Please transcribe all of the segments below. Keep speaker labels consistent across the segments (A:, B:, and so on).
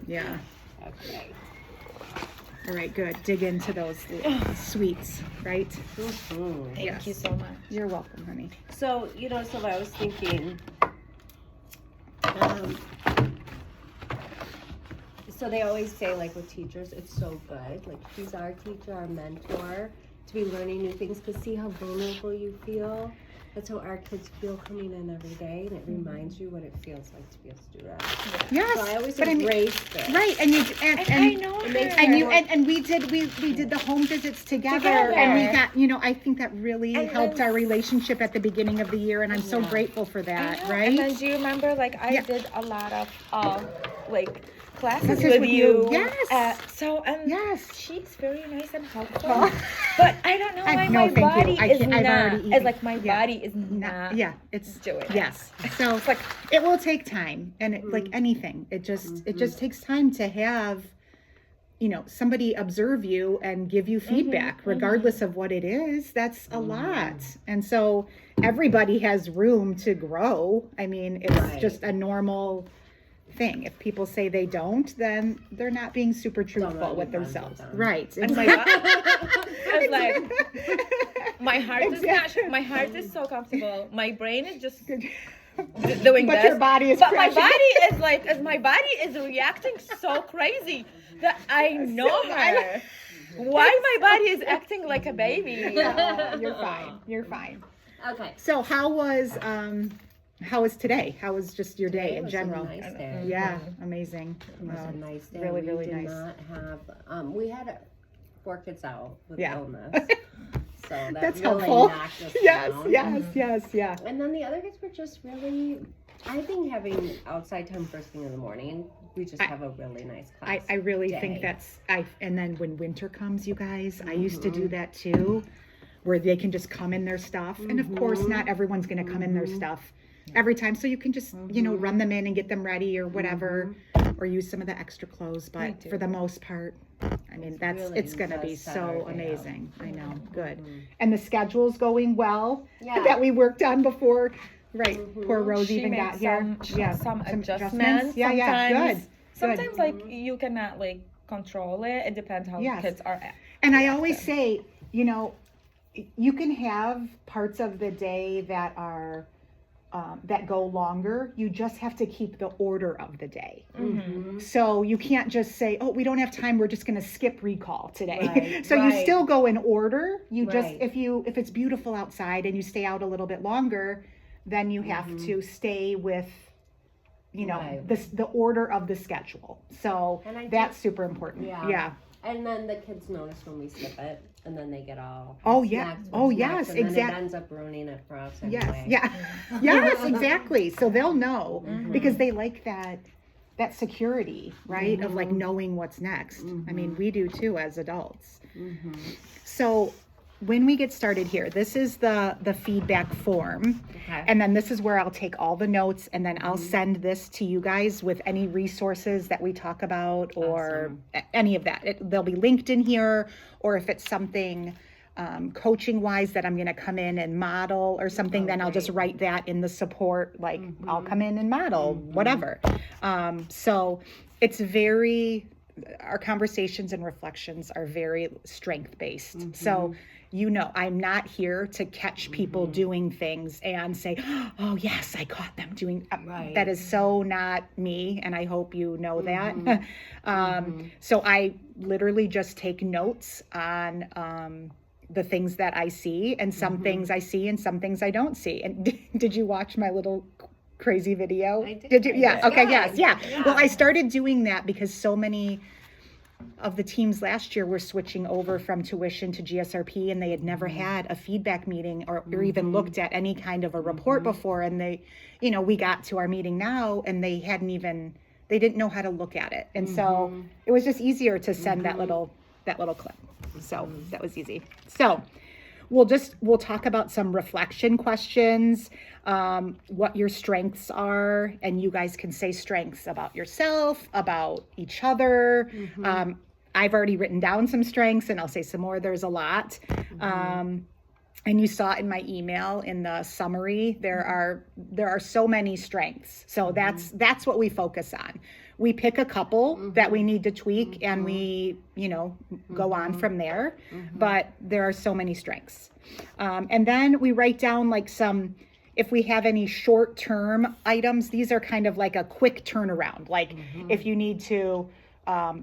A: Yeah.
B: Okay.
A: All right, good. Dig into those sweets, right?
B: Mm-hmm.
C: Thank you so much.
A: You're welcome, honey.
B: So, so I was thinking, um, so they always say, like, with teachers, it's so good. Like, he's our teacher, our mentor, to be learning new things, because see how vulnerable you feel? That's how our kids feel coming in every day, and it reminds you what it feels like to be a student.
A: Yes,
B: So I always
A: but
B: embrace this.
A: right, and you
C: I know
B: It makes
C: her.
A: and you and we did the home visits together, and we got, I think that really
C: And
A: helped
C: then-
A: our relationship at the beginning of the year, and I'm so
B: Yeah.
A: grateful for that,
C: I know.
A: right?
C: And then do you remember, like, I
A: Yeah.
C: did a lot of like classes
A: Classes
C: with you.
A: yes.
C: So
A: Yes.
C: she's very nice and helpful.
A: Oh.
C: But I don't know why
A: No,
C: my
A: thank you.
C: body
A: I
C: is
A: can't- I've
C: not.
A: already eaten.
C: It's like my
A: Yeah.
C: body is not.
A: Yeah, it's
C: doing it.
A: yes. So
C: It's like
A: it will take time, and like anything, it just takes time to have somebody observe you and give you feedback, regardless of what it is. That's a lot, and so everybody has room to grow. I mean, it's
B: Right.
A: just a normal thing. If people say they don't, then they're not being super truthful
B: really
A: with
B: bend
A: themselves,
B: it down.
A: right?
C: and my it's like my heart is not. My heart is so comfortable. My brain is just doing
A: But
C: this.
A: your body is
C: But my
A: crashing.
C: body is like, as my body is reacting so crazy that I know her. Why my body is acting like a baby?
A: Oh, you're fine. You're fine.
B: Okay.
A: So how was today? How was just your day
B: Today
A: in
B: was
A: general?
B: a nice day.
A: Yeah, amazing.
B: It was a nice day.
A: Really,
B: we
A: really
B: did
A: nice.
B: not have, we had 4 kids out with
A: Yeah.
B: illness. So that
A: That's
B: really
A: helpful.
B: knocked us
A: Yes,
B: down.
A: yes, yeah.
B: And then the other kids were just really, I think having outside time first thing in the morning, we just have a really nice class.
A: I really
B: day.
A: think and then when winter comes, you guys, I used to do that too, where they can just come in their stuff. And of course, not everyone's going to come in their stuff every time. So you can just, run them in and get them ready or whatever, or use some of the extra clothes. But for the most part, I mean, it's going to be
B: does set
A: so
B: our day
A: amazing. I know. Good. And the schedule's going well
B: Yeah.
A: that we worked on before. Right. Poor Rose
C: She
A: even
C: made
A: got here.
C: some adjustments.
A: Yeah,
C: Sometimes,
A: good.
C: Sometimes like you cannot like control it. It depends how
A: Yes.
C: kids are.
A: And I always say, you can have parts of the day that are that go longer. You just have to keep the order of the day. So you can't just say, oh, we don't have time, we're just going to skip recall today.
B: Right,
A: So you
B: right.
A: still go in order. You just,
B: Right.
A: if it's beautiful outside and you stay out a little bit longer, then you have to stay with,
B: Right.
A: the order of the schedule. So
B: And I
A: that's super important.
B: Yeah.
A: Yeah.
B: And then the kids notice when we skip it, and then they get all
A: Oh, yeah.
B: snacks,
A: Oh,
B: snacks,
A: yes,
B: and then
A: exact-
B: it ends up ruining it for us
A: Yes,
B: anyway.
A: yeah, yes, exactly. So they'll know because they like that security, right? Of like knowing what's next. I mean, we do too as adults. So when we get started here, this is the feedback form.
B: Okay.
A: And then this is where I'll take all the notes and then I'll send this to you guys with any resources that we talk about or any of that. They'll be linked in here, or if it's something coaching wise that I'm going to come in and model or something, then I'll just write that in the support, like I'll come in and model, whatever. So it's our conversations and reflections are very strength based. So I'm not here to catch people doing things and say, oh yes, I caught them doing.
B: Right.
A: That is so not me, and I hope you know that. So I literally just take notes on the things that I see, and some things I see and some things I don't see. And did you watch my little crazy video?
B: I did.
A: you? Yeah. Okay.
B: Yes.
A: Yes. Yeah. Well, I started doing that because so many of the teams last year were switching over from tuition to GSRP, and they had never had a feedback meeting or even looked at any kind of a report before. And they, we got to our meeting now and they didn't know how to look at it. And so it was just easier to send that little clip. So that was easy. So we'll talk about some reflection questions, what your strengths are, and you guys can say strengths about yourself, about each other. I've already written down some strengths and I'll say some more. There's a lot. And you saw it in my email in the summary, there are so many strengths. So that's what we focus on. we pick a couple that we need to tweak and we, you know, go on from there. But there are so many strengths. And then we write down like some, if we have any short-term items, these are kind of like a quick turnaround. Like if you need to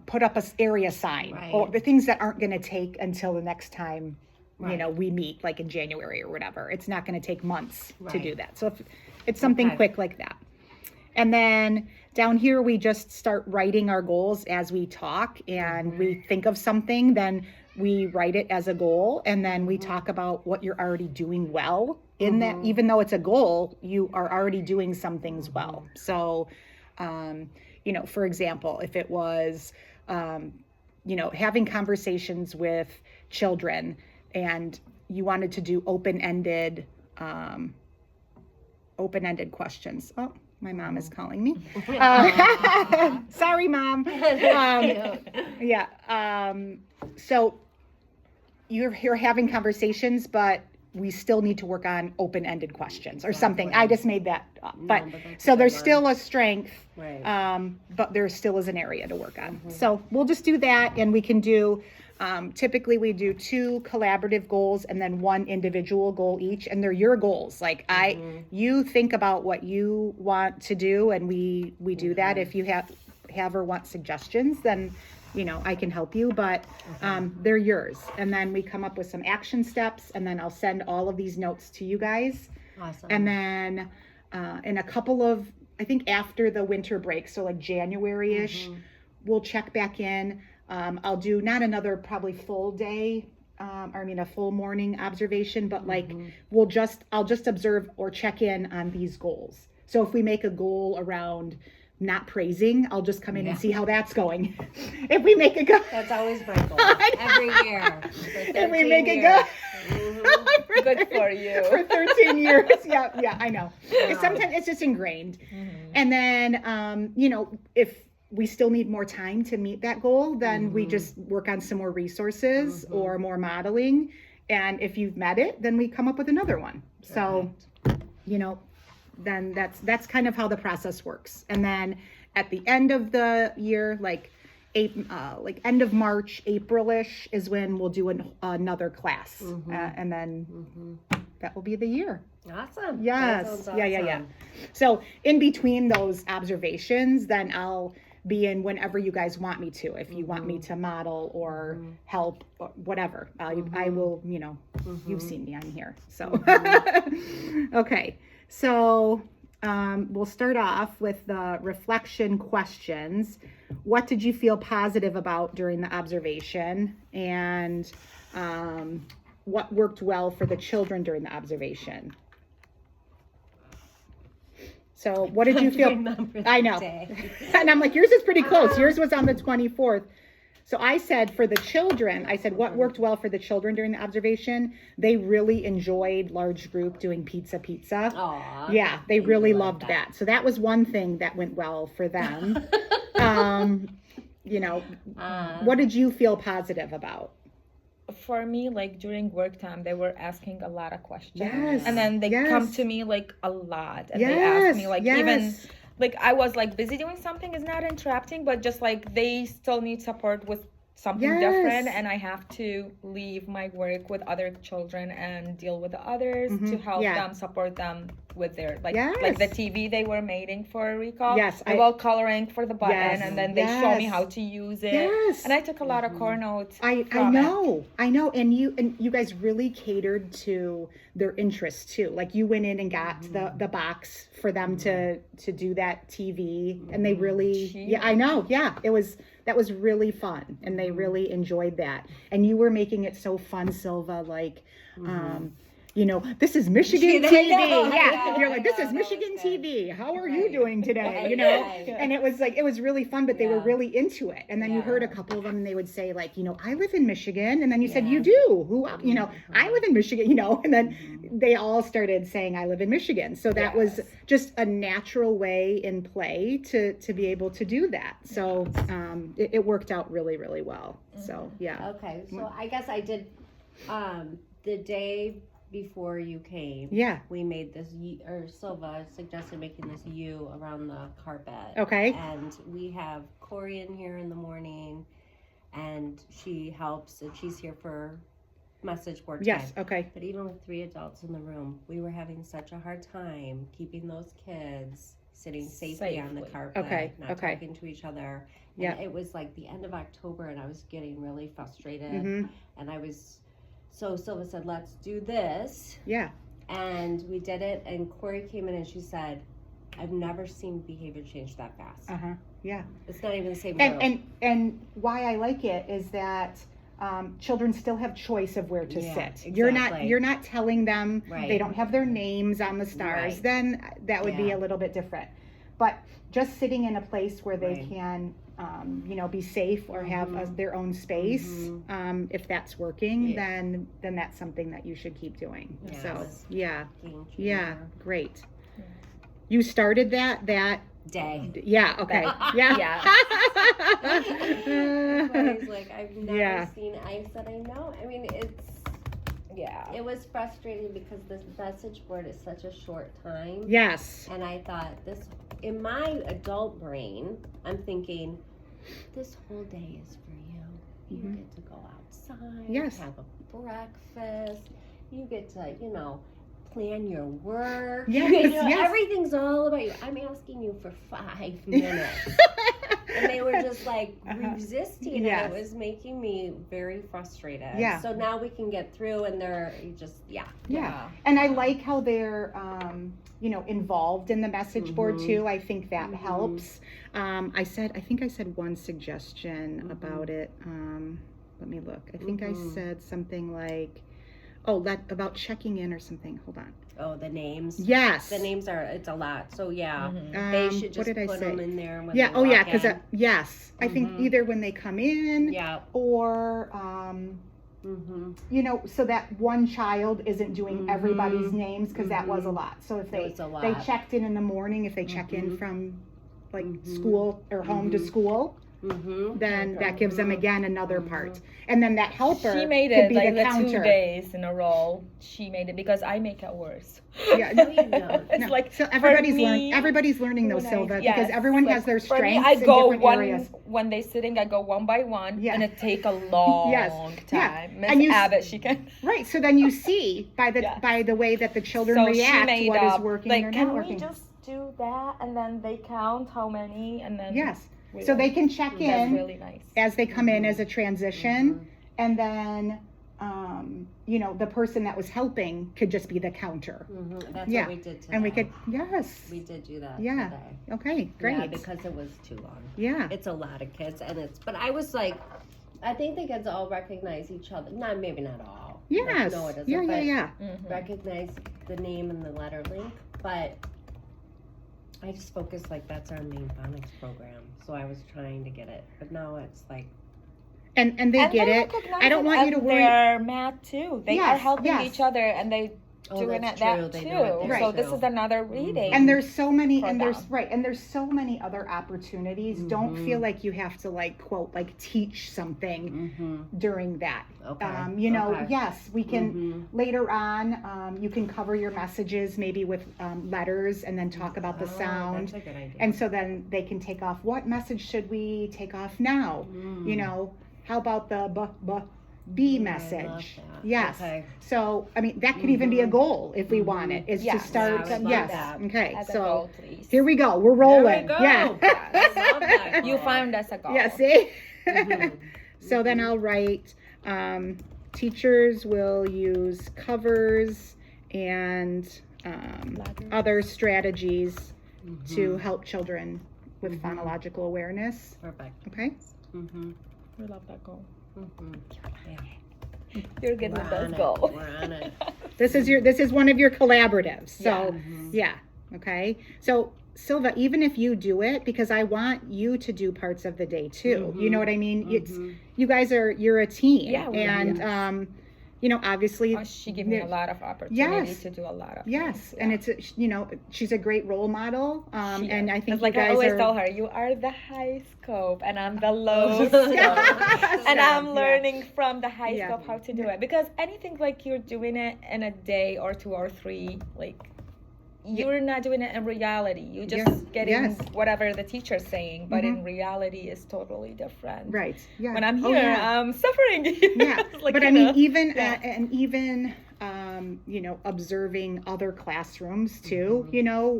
A: put up a area sign or the things that aren't going to take until the next time, you know, we meet like in January or whatever. It's not going to take months to do that. So if it's something quick like that. And then down here, we just start writing our goals as we talk and we think of something, then we write it as a goal. And then we talk about what you're already doing well in that, even though it's a goal, you are already doing some things well. So, you know, for example, if it was, you know, having conversations with children and you wanted to do open-ended questions. Oh, my mom is calling me. Sorry, Mom. So you're having conversations, but we still need to work on open-ended questions or something. I just made that up. But so there's still a strength, but there still is an area to work on. So we'll just do that, and we can do, typically we do 2 collaborative goals and then 1 individual goal each, and they're your goals. Like you think about what you want to do, and we do that. If you have or want suggestions, then you know, I can help you, but they're yours. And then we come up with some action steps, and then I'll send all of these notes to you guys. Awesome. And then in a couple of, I think after the winter break, so like January-ish, we'll check back in. I'll do not another probably full day, a full morning observation, but like I'll just observe or check in on these goals. So if we make a goal around not praising, I'll just come in and see how that's going. If we make a goal,
B: that's always my goal every year.
A: If we make a goal,
C: good for you.
A: For 13 years, yeah, I know. Sometimes it's just ingrained. And then, you know, if we still need more time to meet that goal, then we just work on some more resources or more modeling. And if you've met it, then we come up with another one. So, you know, then that's kind of how the process works. And then at the end of the year, like end of March, April-ish is when we'll do another class. And then that will be the year.
B: Awesome.
A: Yes.
B: Awesome.
A: Yeah. So in between those observations, then I'll be in whenever you guys want me to. If you want me to model or help or whatever, I will, you know, you've seen me on here. So, okay. So we'll start off with the reflection questions. What did you feel positive about during the observation? And what worked well for the children during the observation? So what did you feel? I know. And I'm like, yours is pretty close. Yours was on the 24th. So I said for the children, I said what worked well for the children during the observation? They really enjoyed large group doing pizza.
B: Aww,
A: yeah, they really loved that. So that was one thing that went well for them. You know, what did you feel positive about?
C: For me, like during work time, they were asking a lot of questions.
A: Yes.
C: And then they come to me like a lot. And they ask me like even like I was like busy doing something is not interrupting, but just like they still need support with something different, and I have to leave my work with other children and deal with the others to help them, support them with their like the TV they were making for a recall. Well, coloring for the button, and then they show me how to use it. And I took a lot of core notes.
A: I know, and you guys really catered to their interests too. Like you went in and got the box for them to do that TV, and they really I know, that was really fun, and they really enjoyed that. And you were making it so fun, Silva, like, you know, this is Michigan TV. You're like, this is Michigan TV. How are you doing today? You know, and it was really fun, but they were really into it. And then you heard a couple of them, and they would say like, you know, I live in Michigan. And then you said, you do? Who, you know, I live in Michigan, you know, and then they all started saying, I live in Michigan. So that was just a natural way in play to be able to do that. So it worked out really, really well. So, yeah.
B: Okay. So I guess I did the day before you came,
A: Yeah.
B: we made this, or Silva suggested making this U around the carpet.
A: Okay.
B: And we have Corey in here in the morning, and she helps, and she's here for message board time.
A: Yes. Okay.
B: But even with 3 adults in the room, we were having such a hard time keeping those kids sitting safely on the carpet,
A: Okay,
B: not
A: okay.
B: talking to each other. And
A: Yeah.
B: it was like the end of October, and I was getting really frustrated.
A: Mhm.
B: And so Silva said, let's do this.
A: Yeah.
B: And we did it, and Corey came in and she said, I've never seen behavior change that fast.
A: Yeah.
B: It's not even the same girl.
A: And why I like it is that children still have choice of where to
B: Yeah,
A: sit.
B: exactly.
A: You're not telling them
B: Right.
A: they don't have their names on the stars.
B: Right.
A: Then that would be
B: Yeah.
A: a little bit different. But just sitting in a place where they
B: Right.
A: can, be safe or have their own space. If that's working,
B: Yeah.
A: then that's something that you should keep doing.
B: Yeah,
A: So
B: it was
A: yeah,
B: Game
A: yeah,
B: changer.
A: great. You started that
B: Day.
A: yeah, okay, yeah.
B: Everybody's like, I've never
A: Yeah.
B: seen. I said, I know. I mean, it was frustrating because this message board is such a short time.
A: Yes.
B: And I thought in my adult brain, I'm thinking, this whole day is for you. You
A: Mhm.
B: get to go outside,
A: Yes.
B: have a breakfast. You get to, plan your work.
A: Yes, yes.
B: Everything's all about you. I'm asking you for 5 minutes. And they were just like resisting,
A: Yes.
B: and it was making me very frustrated.
A: Yeah.
B: So now we can get through, and they're just,
A: Yeah. And I like how they're, involved in the message board too. I think that helps. I think I said one suggestion about it. Let me look. I think I said something like, about checking in or something. Hold on.
B: Oh, the names.
A: Yes.
B: The names it's a lot. So yeah,
C: Mm-hmm.
B: they should
A: what
B: just
A: did I
B: put
A: say?
B: them in there when
A: Yeah.
B: they
A: Oh, yeah.
B: walk
A: Because
B: in.
A: yes, I think either when they come in
B: Yeah.
A: or so that one child isn't doing everybody's names, because that was a lot. So if
B: It was a lot.
A: they checked in the morning, if they check in from like school or home to school, then that gives them again another part. And then that helper
C: She made
A: could
C: it
A: be
C: like
A: the
C: the 2
A: counter.
C: days in a row. She made it because I make it worse.
A: Yeah,
B: No, you don't.
C: It's
A: no.
C: like
A: So
C: for
A: everybody's everybody's learning though,
C: when I-
A: Silva,
C: yes,
A: because everyone
C: like,
A: has their
C: for me,
A: strengths
C: I
A: in
C: go
A: different
C: one
A: areas.
C: when they sitting. I go one by one,
A: Yeah.
C: and it take a long
A: Yes. Yeah.
C: time.
A: And
C: Miss
A: you-
C: Abbott, she can.
A: Right. So then you see by the
C: Yeah.
A: by the way that the children
C: So she
A: react
C: made
A: what is
C: up,
A: working
C: like,
A: or
C: can
A: not
C: we
A: working.
C: just do that, and then they count how many, and then
A: Yes.
C: we
A: So
C: go.
A: they can check
C: That's
A: in
C: really nice.
A: as they come in as a transition, and then the person that was helping could just be the counter.
B: That's
A: Yeah.
B: what we did today.
A: And we could we
B: did do that
A: Yeah.
B: today.
A: Okay, great.
B: Yeah, because it was too long.
A: Yeah.
B: It's a lot of kids, but I was like, I think the kids all recognize each other. Maybe not all.
A: Yes.
B: No, it doesn't.
A: Yeah,
B: but
A: yeah.
B: recognize the name and the letter link, but I just focused like that's our main phonics program. So I was trying to get it, but now it's like,
A: And they
C: And
A: get
C: they
A: it.
C: recognize
A: I don't want you to
C: and
A: worry.
C: They're mad too. They are
A: Yes,
C: helping
A: yes.
C: each other, and they doing
B: that's
C: it that
B: true. They
C: too.
B: do it there
A: Right.
C: So this
B: too.
C: is another reading.
A: And there's so many,
C: for
A: and there's
C: them.
A: right, and there's so many other opportunities. Don't feel like you have to quote teach something during that.
B: Okay. Okay.
A: Yes, we can later on. You can cover your messages maybe with letters, and then talk about the
B: Oh,
A: sound.
B: That's a good idea.
A: And so then they can take off. What message should we take off now? How about the B
B: I love
A: message?
B: that.
A: Yes.
B: Okay.
A: So I mean that could even be a goal if we want it. Is
C: Yeah.
A: to start.
B: Yeah, I would love
A: yes.
B: that.
A: Okay.
C: As a
A: So
C: goal, please.
A: here we go. We're rolling.
B: There we go.
A: Yeah.
B: I love that.
C: You found us a goal.
A: Yeah. See.
B: Mhm.
A: So then I'll write. Teachers will use covers and
C: Letters.
A: other strategies to help children with phonological awareness.
B: Perfect.
A: Okay.
B: Mm-hmm.
C: We love that goal.
B: Mm-hmm. Yeah.
C: You're good
B: We're
C: with
B: on
C: those
B: it.
C: goals.
B: We're on it.
A: This is one of your collaboratives. So yeah. Okay. So Silva, even if you do it, because I want you to do parts of the day too. You know what I mean? It's you guys you're a team.
C: Yeah, we are,
A: and obviously.
C: She gave me a lot of opportunity
A: Yes.
C: to do a lot of
A: Yes,
C: things.
A: and it's she's a great role model, and I think
C: it's like
A: you guys
C: I always
A: are.
C: tell her, you are the high scope and I'm the low scope, and I'm learning from the high scope how to do it, because anything like you're doing it in a day or 2 or 3, like you're not doing it in reality. You're just getting whatever the teacher's saying, but in reality it's totally different.
A: Right. Yeah.
C: When I'm here, I'm suffering.
A: Yeah.
C: Like,
A: but I mean, even observing other classrooms too,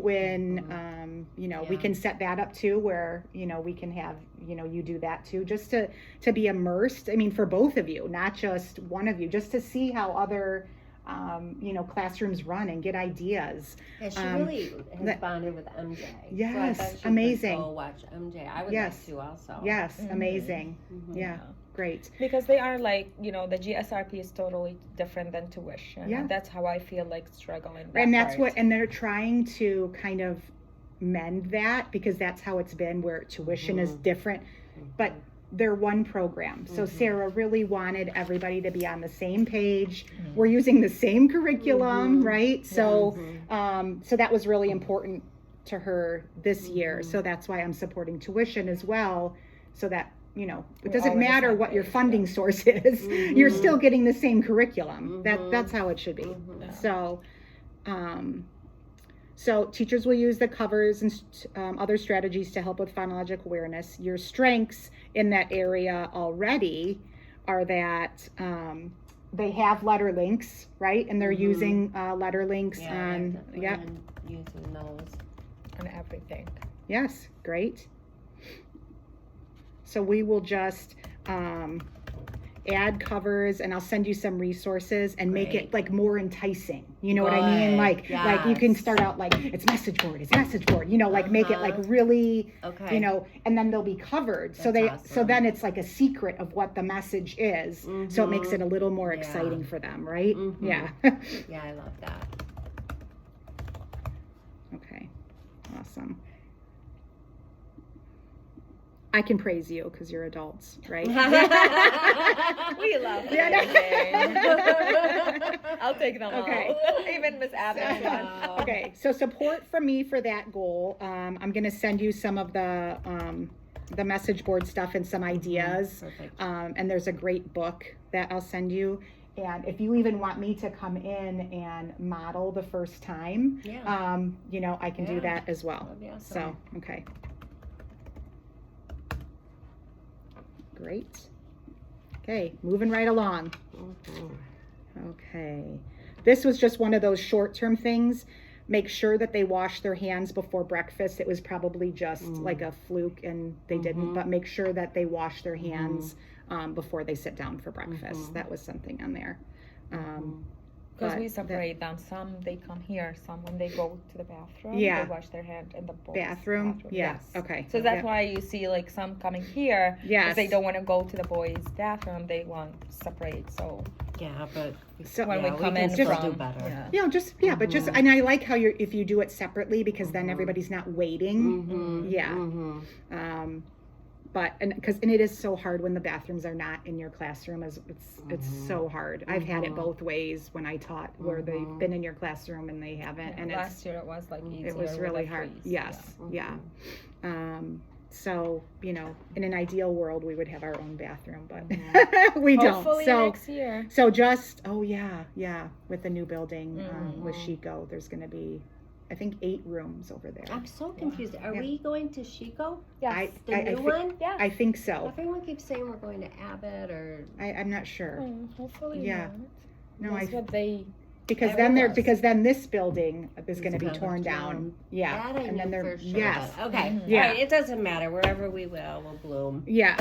A: when we can set that up too, where we can have you do that too, just to be immersed. I mean, for both of you, not just one of you, just to see how other classrooms run and get ideas.
B: Yeah, she really has bonded with MJ.
A: Yes,
B: so I bet she
A: amazing.
B: Could go watch MJ. I would like to also.
A: Yes, amazing. Yeah, great.
C: Because they are like, the GSRP is totally different than tuition.
A: Yeah.
C: And that's how I feel like struggling.
A: And that's and they're trying to kind of mend that, because that's how it's been, where tuition is different, but they're one program. So Sarah really wanted everybody to be on the same page. We're using the same curriculum, right? So so that was really important to her this year. So that's why I'm supporting tuition as well, so that it doesn't matter what your funding source is. You're still getting the same curriculum. That's how it should be. So so teachers will use the covers and other strategies to help with phonologic awareness. Your strengths in that area already are that they have letter links, right? And they're using letter links on,
B: using those
C: on everything.
A: Yes, great. So we will just add covers, and I'll send you some resources and make it like more enticing. You know what I mean? Like you can start out like it's message board, like make it like really, and then they'll be covered. So so then it's like a secret of what the message is. So it makes it a little more exciting for them, right? Yeah.
B: Yeah, I love that.
A: Okay, awesome. I can praise you because you're adults, right?
C: We love I'll take them all. Even Miss Adams.
A: Okay, so support from me for that goal. I'm going to send you some of the message board stuff and some ideas. And there's a great book that I'll send you. And if you even want me to come in and model the first time, I can do that as well.
B: Awesome.
A: So, okay. Great. Okay, moving right along. Okay. This was just one of those short-term things. Make sure that they wash their hands before breakfast. It was probably just like a fluke and they didn't, but make sure that they wash their hands before they sit down for breakfast. That was something on there.
C: Because we separate them. Some they come here. Some when they go to the bathroom, they wash their hand in the bathroom.
A: Yes. Okay.
C: So that's why you see like some coming here. Yes. They don't want to go to the boys' bathroom. They want separate. So
B: but
C: when we come in,
B: just
C: from,
B: do better.
A: But just and I like how if you do it separately, because then everybody's not waiting. But and it is so hard when the bathrooms are not in your classroom. It's so hard. I've had it both ways when I taught, where they've been in your classroom and they haven't. And
C: last year it was like easier.
A: It was really hard. Yes. So in an ideal world we would have our own bathroom, but we don't.
C: Hopefully next year.
A: So just with the new building with Chico, there's going to be, I think, 8 rooms over there.
B: I'm so confused. Are we going to Chico?
C: Yes.
B: The new one?
C: Yeah.
A: I think so.
B: Everyone keeps saying we're going to Abbott or...
A: I'm not sure.
C: Hopefully
A: not. No,
C: that's what they...
A: Because then this building is going to be torn down. Yeah.
B: That I
A: and then
B: knew
A: they're
B: for sure.
A: yes.
B: Okay.
A: Yeah.
B: All right. It doesn't matter. Wherever we will, we'll bloom.
A: Yeah.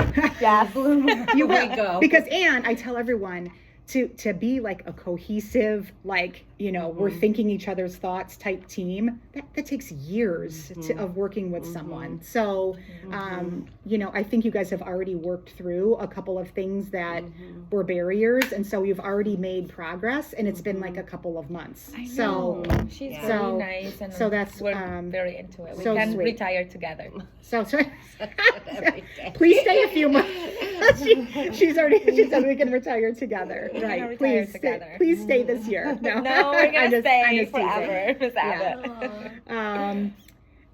B: Bloom.
A: You will
B: go.
A: Because I tell everyone to be like a cohesive, like, we're thinking each other's thoughts type team, that takes years of working with someone. So, I think you guys have already worked through a couple of things that were barriers. And so you've already made progress, and it's been like a couple of months.
C: I know.
A: So
C: she's very nice. And
A: so that's,
C: we're very into it. We
A: so
C: can
A: sweet.
C: retire together.
A: So please stay a few months. She said we can retire together.
C: We can
A: Right.
C: retire
A: Please,
C: together.
A: please stay this year. No,
C: No, we're gonna
A: I'm
C: stay
A: just teasing.
C: forever, Miss
A: Yeah.
C: Abbott.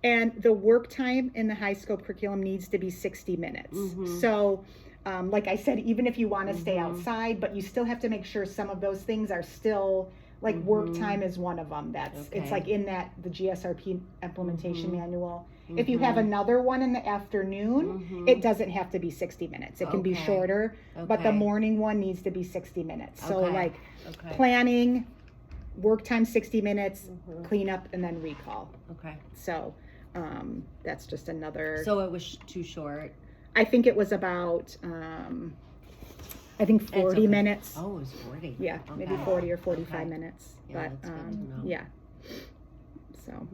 A: And the work time in the high scope curriculum needs to be 60 minutes. So, like I said, even if you want to stay outside, but you still have to make sure some of those things are still, like work time is one of them. It's like in the GSRP implementation manual. If you have another one in the afternoon, it doesn't have to be 60 minutes. It can be shorter, but the morning one needs to be 60 minutes. So like planning, work time 60 minutes, clean up, and then recall.
B: Okay.
A: So that's just another.
B: So it was too short.
A: I think it was about, I think 40 minutes.
B: Oh, it was 40.
A: Yeah, maybe 40 or 45 minutes.
B: Yeah,
A: But
B: that's good to know.
A: yeah. So,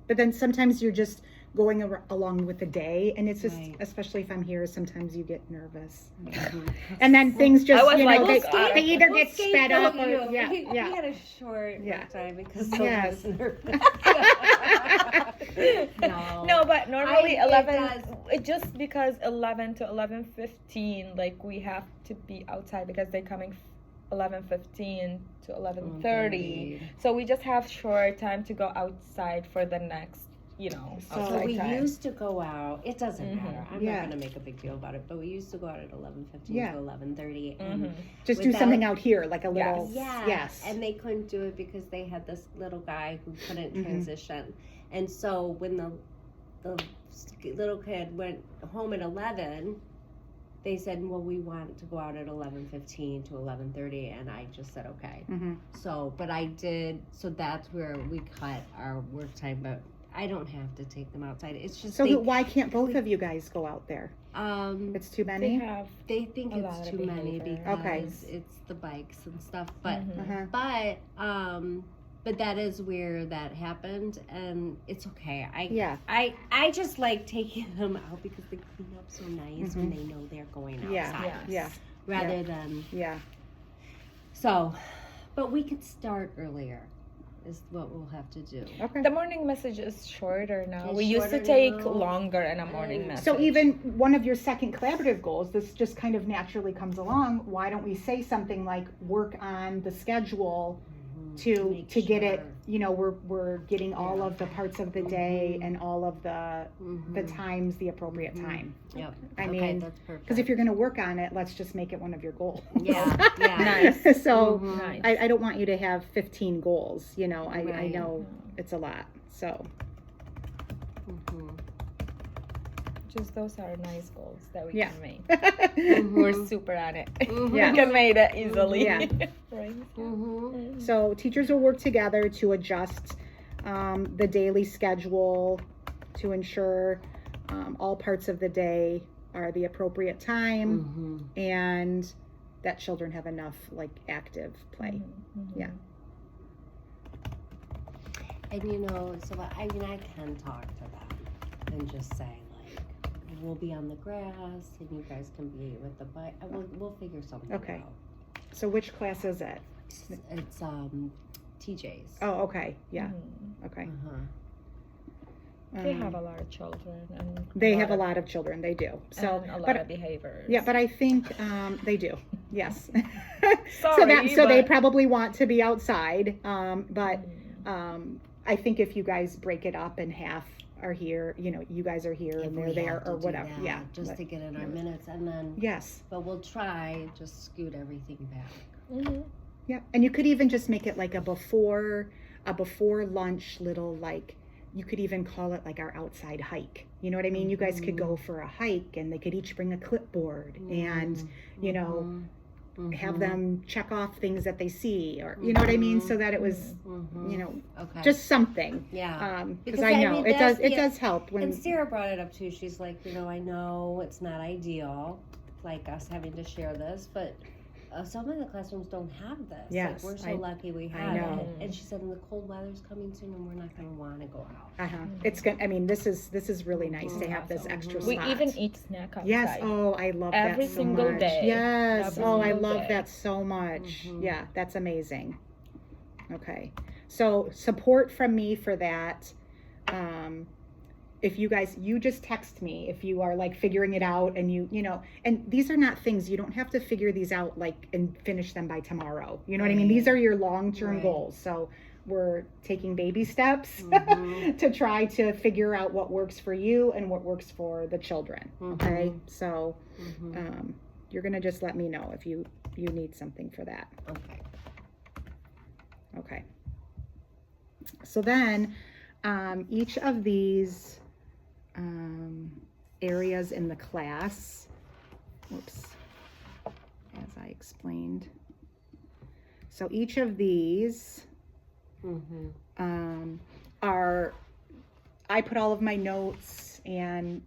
A: but then sometimes you're just going along with the day, and it's just, especially if I'm here, sometimes you get nervous. And then things just,
C: I was
A: you
C: like,
A: know, they either
B: We'll
A: get
B: skate
A: sped
B: through
A: up or,
B: you.
A: yeah,
B: We
A: yeah.
B: had a short time because so
A: Yes.
B: was nervous.
C: No, but normally 11.
B: does.
C: It just because 11 to 11:15, like we have to be outside because they're coming 11:15 to 11:30. So we just have short time to go outside for the next,
B: So
C: outside
B: we
C: time.
B: used to go out. It doesn't matter. I'm
A: Yeah.
B: not going to make a big deal about it, but we used to go out at 11:15
A: Yeah.
B: to 11:30. And
A: Just do
B: without-
A: something out here, like a little,
B: yes. And they couldn't do it because they had this little guy who couldn't transition. And so when the little kid went home at 11, they said, well, we want to go out at 11:15 to 11:30, and I just said okay. So, but I did. So that's where we cut our work time. But I don't have to take them outside. It's just
A: So why can't both of you guys go out there? It's too
C: They
A: many?
C: have
B: they think
C: a lot
B: it's
C: of
B: too many
C: behavior.
B: because it's the bikes and stuff. But
A: Uh-huh.
B: but that is where that happened, and it's okay.
A: Yeah.
B: I just like taking them out because they clean up so nice when they know they're going outside.
A: Yeah.
B: Rather than
A: Yeah.
B: so, but we could start earlier. Is what we'll have to do.
A: Okay.
C: the morning message is shorter now.
B: It's
C: We used to
B: shorter
C: take
B: now.
C: longer in a morning message.
A: So even one of your second collaborative goals, this just kind of naturally comes along. Why don't we say something like work on the schedule to
B: Make
A: get it,
B: sure.
A: we're getting all of the parts of the day and all of the times the appropriate time.
B: Yep.
A: I
B: Okay,
A: mean,
B: that's perfect.
A: because if you're going to work on it, let's just make it one of your goals.
B: Yeah.
C: Nice.
A: So
C: Nice.
A: I don't want you to have 15 goals, I
B: Right.
A: know it's a lot. So
C: just those are nice goals that we
A: Yeah.
C: can make. We're super at it.
A: Yeah.
C: We can make it easily.
A: Yeah.
C: Right?
A: So teachers will work together to adjust the daily schedule to ensure all parts of the day are the appropriate time and that children have enough like active play. Yeah.
B: And so I can talk to them and just say like, we'll be on the grass and you guys can be with the bike. We'll figure something
A: Okay.
B: out.
A: So which class is it?
B: It's TJ's.
A: Oh, okay. Yeah. Okay.
C: They have a lot of children. And
A: They have a lot of children. They do. So,
C: and a lot
A: but
C: of behaviors.
A: yeah, but I think they do. Yes.
C: Sorry,
A: so they
C: but-
A: probably want to be outside. But I think if you guys break it up and half are here, you guys are here
B: If
A: and they're
B: we
A: there
B: have to
A: or
B: do
A: whatever.
B: that,
A: Yeah.
B: just
A: but-
B: to get in our minutes and then.
A: Yes.
B: But we'll try just scoot everything back.
A: Yeah. And you could even just make it like a before lunch little like. You could even call it like our outside hike. You know what I mean? You guys could go for a hike and they could each bring a clipboard and, have them check off things that they see or, you know what I mean? So that it was,
B: Okay.
A: just something.
B: Yeah.
A: Because I know
B: mean,
A: it does,
B: that's
A: it does help when,
B: And Sarah brought it up too. She's like, I know it's not ideal, like us having to share this, but some of the classrooms don't have this.
A: Yes,
B: Like, we're so lucky we have
A: know.
B: it. And she said, and the cold weather's coming soon, and we're not going to want to go out.
A: it's good. I mean, this is really nice to have this extra
C: We
A: spot.
C: even eat snack outside.
A: Yes. Oh, I love
C: Every
A: that so
C: single
A: much.
C: day.
A: Yes.
C: Every
A: Oh, I
C: single
A: love
C: day.
A: that so much. Yeah, that's amazing. Okay. So support from me for that. if you guys, you just text me if you are like figuring it out, and you know, and these are not things, you don't have to figure these out like and finish them by tomorrow. You know what I mean? These are your long-term goals. So we're taking baby steps to try to figure out what works for you and what works for the children. Okay. So you're going to just let me know if you need something for that. Okay. So then each of these areas in the class, as I explained. So each of these I put all of my notes and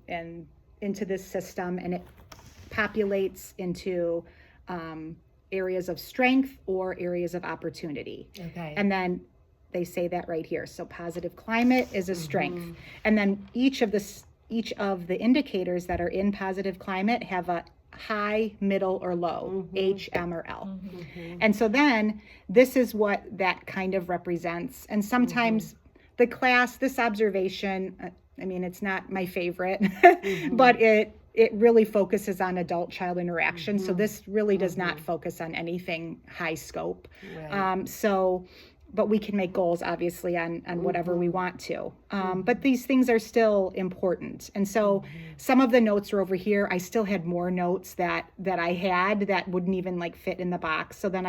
A: into this system, and it populates into areas of strength or areas of opportunity. Okay. And then they say that right here. So positive climate is a strength. And then each of the indicators that are in positive climate have a high, middle, or low, H, M, or L. And so then this is what that kind of represents. And sometimes the class, this observation, I mean, it's not my favorite, but it really focuses on adult-child interaction. So this really does not focus on anything high scope. But we can make goals, obviously, on whatever we want to. But these things are still important. And so some of the notes are over here. I still had more notes that I had that wouldn't even like fit in the box. So then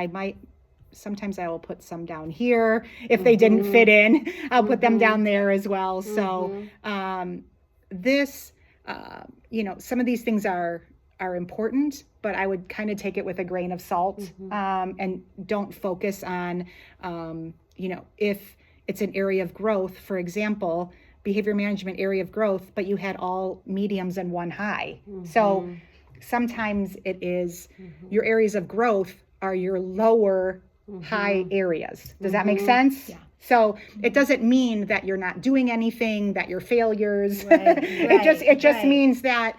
A: sometimes I will put some down here. If they didn't fit in, I'll put them down there as well. So this, some of these things are important, but I would kind of take it with a grain of salt, and don't focus on, if it's an area of growth, for example, behavior management area of growth, but you had all mediums and one high. So sometimes it is your areas of growth are your lower high areas. Does that make sense? Yeah. So it doesn't mean that you're not doing anything, that you're failures. It just means that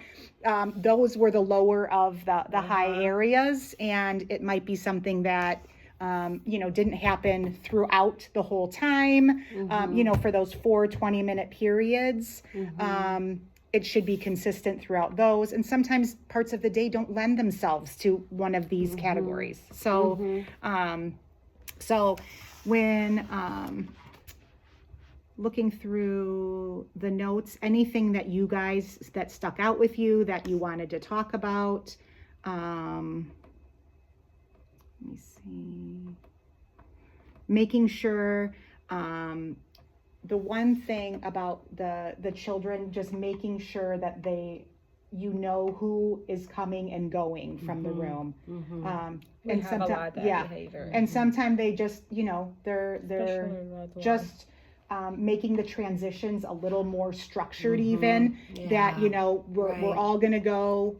A: those were the lower of the high areas, and it might be something that didn't happen throughout the whole time. For those 4 20-minute periods, it should be consistent throughout those. And sometimes parts of the day don't lend themselves to one of these categories. So, so when looking through the notes, anything that you guys that stuck out with you that you wanted to talk about, let me see, making sure, the one thing about the children, just making sure that who is coming and going from the room.
C: We and have a lot of that behavior.
A: And sometimes they just, they're just making the transitions a little more structured, even that, we're all going to go,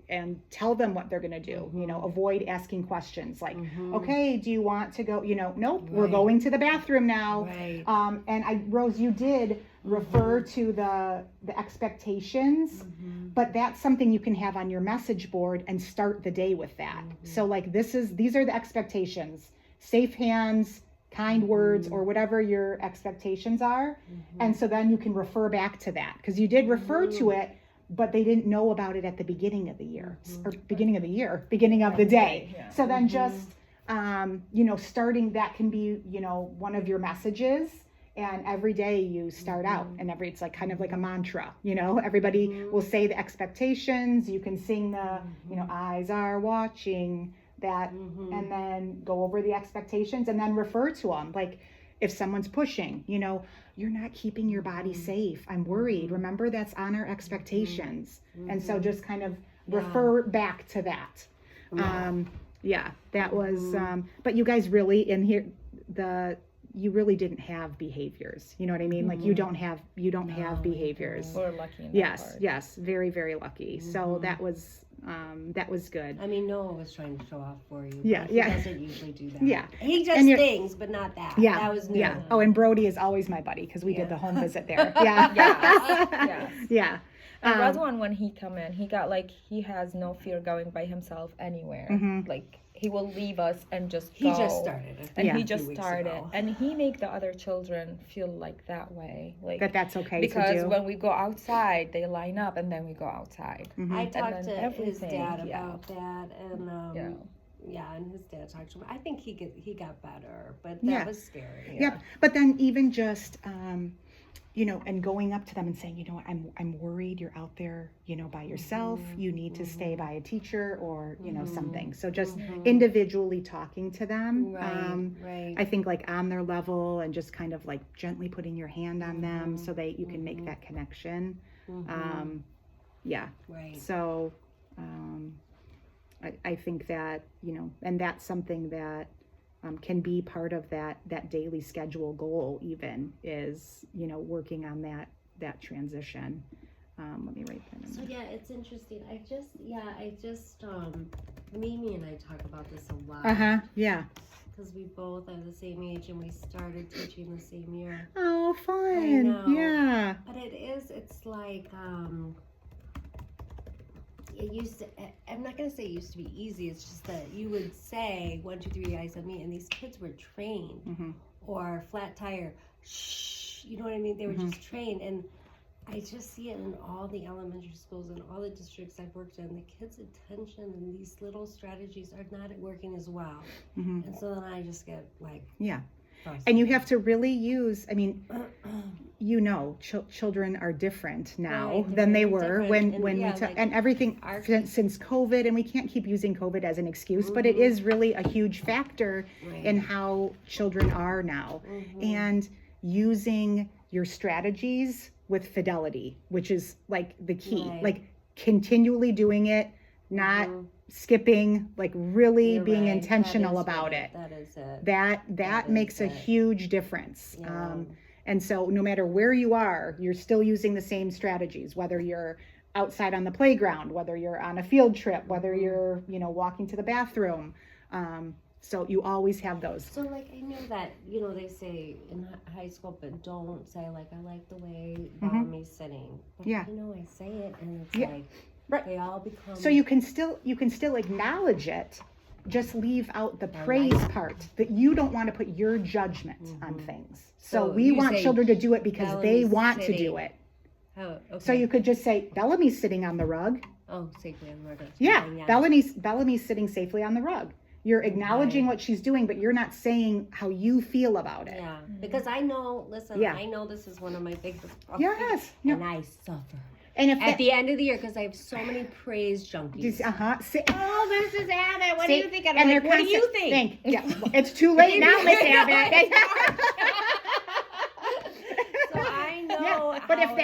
A: and tell them what they're going to do, avoid asking questions like, okay, do you want to go, nope, we're going to the bathroom now. And Rose, you did refer to the expectations, but that's something you can have on your message board and start the day with that. So like these are the expectations: safe hands, kind words, or whatever your expectations are. And so then you can refer back to that, because you did refer to it, but they didn't know about it at the beginning of the year, or beginning of the day. So then just, starting that can be, one of your messages. And every day you start out, and it's like kind of like a mantra, everybody will say the expectations. You can sing the, eyes are watching that, and then go over the expectations and then refer to them. Like if someone's pushing, you're not keeping your body safe. I'm worried. Remember, that's on our expectations. And so just kind of refer back to that. That was, but you guys really in here, you really didn't have behaviors. You know what I mean? Like you don't have behaviors.
C: We're lucky in
A: that
C: part.
A: Yes, very, very lucky. So that was good.
B: I mean, Noah was trying to show off for you.
A: Yeah.
B: He doesn't usually do that.
A: Yeah.
B: He does things, but not that.
A: Yeah.
B: That was new.
A: Yeah. Oh, and Brody is always my buddy, because we did the home visit there. Yeah.
C: Yes.
A: Yeah.
C: And Radwan, when he come in, he got like, he has no fear going by himself anywhere. Like, he will leave us and just go.
B: He just started.
C: And he just started. And he make the other children feel like that way. Like
A: that's okay
C: because
A: to do.
C: when we go outside, they line up and then we go outside.
B: I talked to his
C: everything,
B: dad about that, and and his dad talked to him. I think he got better, but that was scary.
A: Yeah. But then even just you know, and going up to them and saying, you know, I'm worried you're out there, you know, by yourself. You need to stay by a teacher or, you know, something. So just individually talking to them.
B: Right.
A: I think like on their level and just kind of like gently putting your hand on them so that you can make that connection.
B: Right.
A: So I think that, you know, and that's something that can be part of that daily schedule goal even is, you know, working on that transition. Let me write that in.
B: So it's interesting. I just Mimi and I talk about this a lot.
A: Yeah.
B: Because we both are the same age and we started teaching the same year.
A: Oh, fun.
B: I know.
A: Yeah.
B: But it's like, it used to, I'm not going to say it used to be easy, it's just that you would say 1, 2, 3 eyes on me, and these kids were trained, or flat tire, shh, you know what I mean? They were just trained, and I just see it in all the elementary schools and all the districts I've worked in. The kids' attention and these little strategies are not working as well. And so then I just get like, and
A: you have to really use, I mean, you know, children are different now than they were when we and everything since COVID, and we can't keep using COVID as an excuse, but it is really a huge factor in how children are now. And using your strategies with fidelity, which is like the key, like continually doing it, not skipping, like really being intentional about it.
B: That is it.
A: That makes a huge difference. And so no matter where you are, you're still using the same strategies, whether you're outside on the playground, whether you're on a field trip, whether you're, you know, walking to the bathroom. So you always have those.
B: So like, I know that, you know, they say in high school, but don't say like, I like the way Mommy's sitting. But you know, I say it and it's like, they all become. So
A: you can still acknowledge it, just leave out the praise part, that you don't want to put your judgment on things. So we want children to do it because they want to do it.
B: Oh, okay.
A: So you could just say, Bellamy's sitting on the rug.
B: Oh, safely on the rug.
A: Yeah, Bellamy's sitting safely on the rug. You're acknowledging what she's doing, but you're not saying how you feel about it.
B: Yeah, because I know, I know this is one of my biggest problems.
A: Yes.
B: And I suffer.
A: And if
B: at the end of the year, because I have so many praise junkies.
C: Oh, Mrs. Abbott, what do you think?
A: And like, what do you think? Yeah, it's too late now, Miss Abbott.
B: So I know.
A: But if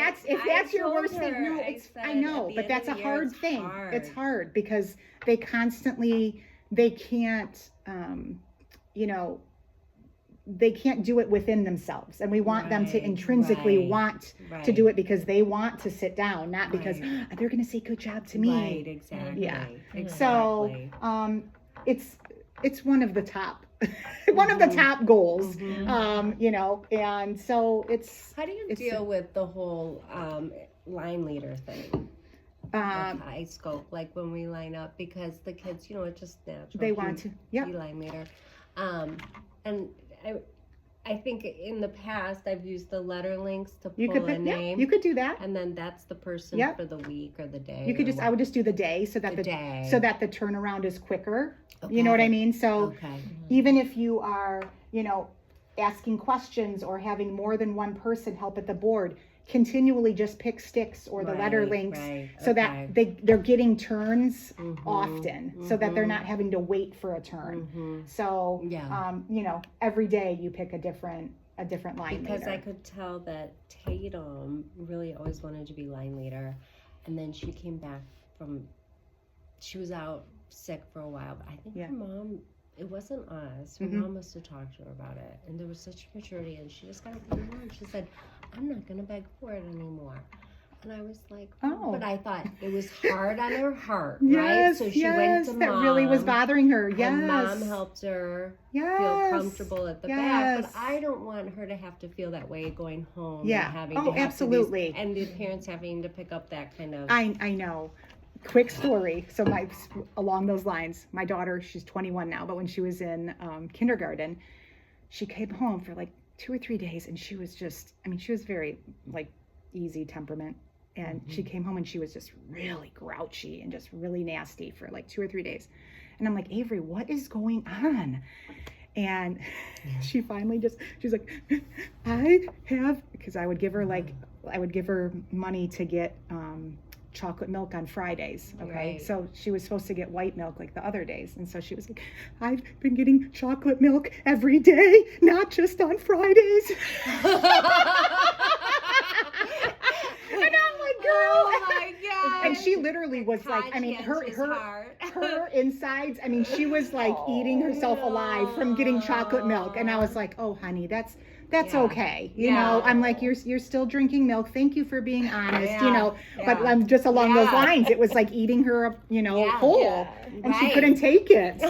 A: that's your worst thing, I know, but that's a hard thing. It's hard because they constantly, they can't, you know, they can't do it within themselves, and we want them to intrinsically want to do it because they want to sit down, not because they're going to say good job to me.
B: Right, exactly.
A: Yeah. Exactly. So it's one of the top top goals. You know, and so it's.
B: How do you deal with the whole line leader thing? High scope, like when we line up, because the kids, you know, it's just natural.
A: They want to. Yeah.
B: Be line leader, and. I think in the past I've used the letter links to pull a name.
A: You could do that,
B: and then that's the person for the week or the day.
A: You could I would just do the day so that so that the turnaround is quicker. You know what I mean? So even if you are, you know, asking questions or having more than one person help at the board, continually just pick sticks or the letter links so that they're getting turns often, so that they're not having to wait for a turn. So you know, every day you pick a different line
B: because
A: leader.
B: I could tell that Tatum really always wanted to be line leader, and then she came back she was out sick for a while, but I think her mom, it wasn't us. Her mom must have talked to her about it, and there was such maturity, and she just got to come on. She said, I'm not going to beg for it anymore. And I was like,
A: Oh.
B: but I thought it was hard on her heart,
A: Yes,
B: right? So she
A: yes,
B: went to
A: that
B: mom.
A: really was bothering her. Yes.
B: And mom helped her feel comfortable at the back. But I don't want her to have to feel that way going home.
A: Yeah.
B: And having
A: Oh,
B: to have
A: absolutely.
B: and the parents having to pick up that kind of.
A: I know. Quick story. So along those lines, my daughter, she's 21 now, but when she was in kindergarten, she came home for like 2 or 3 days, and she was just, she was very like easy temperament. And she came home and she was just really grouchy and just really nasty for like 2 or 3 days. And I'm like, Avery, what is going on? And she finally she's like, because I would give her money to get chocolate milk on Fridays. Okay.
B: Right.
A: So she was supposed to get white milk like the other days. And so she was like, I've been getting chocolate milk every day, not just on Fridays. And I'm like, girl.
B: Oh my God.
A: And she literally was like, her insides, she was like eating herself alive from getting chocolate milk. And I was like, oh, honey, that's okay. You know, I'm like, you're still drinking milk. Thank you for being honest, but I'm just along those lines. It was like eating her, whole. Yeah. And she couldn't take it.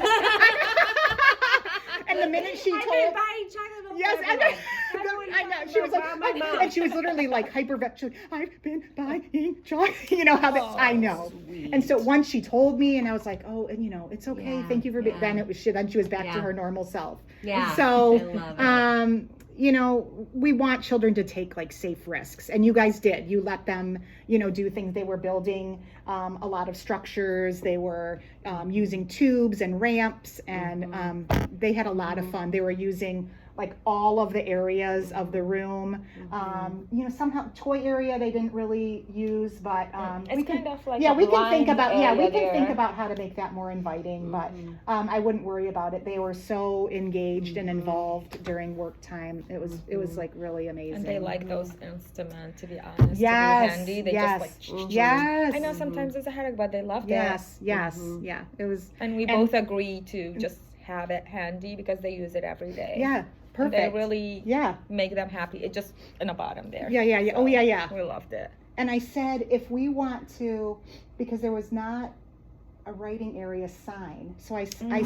A: And the minute she told,
B: buying chocolate milk.
A: Yes, I know. She was like, and she was literally like hyperventilating. I've been buying chocolate. You know how that? I know.
B: Sweet.
A: And so once she told me, and I was like, oh, it's okay.
B: Yeah,
A: Thank you for being. Then she was back to her normal self.
B: Yeah.
A: So,
B: I love it.
A: we want children to take like safe risks, and you guys did. You let them, do things. They were building a lot of structures. They were using tubes and ramps, and they had a lot of fun. They were using like all of the areas of the room. Somehow toy area they didn't really use, but
C: it's kind of like
A: we can think about how to make that more inviting. But I wouldn't worry about it. They were so engaged and involved during work time. It was like really amazing.
C: And they like those instruments, to be honest.
A: Yes,
C: to be handy. They just like
A: yes.
C: I know sometimes it's a headache, but they loved it.
A: Yes, yeah. It was,
C: and we both agree to just have it handy because they use it every day.
A: Yeah. Perfect.
C: And they really make them happy. It just in the bottom there.
A: Yeah.
C: So
A: Oh, yeah.
C: We loved it.
A: And I said, if we want to, because there was not a writing area sign, so I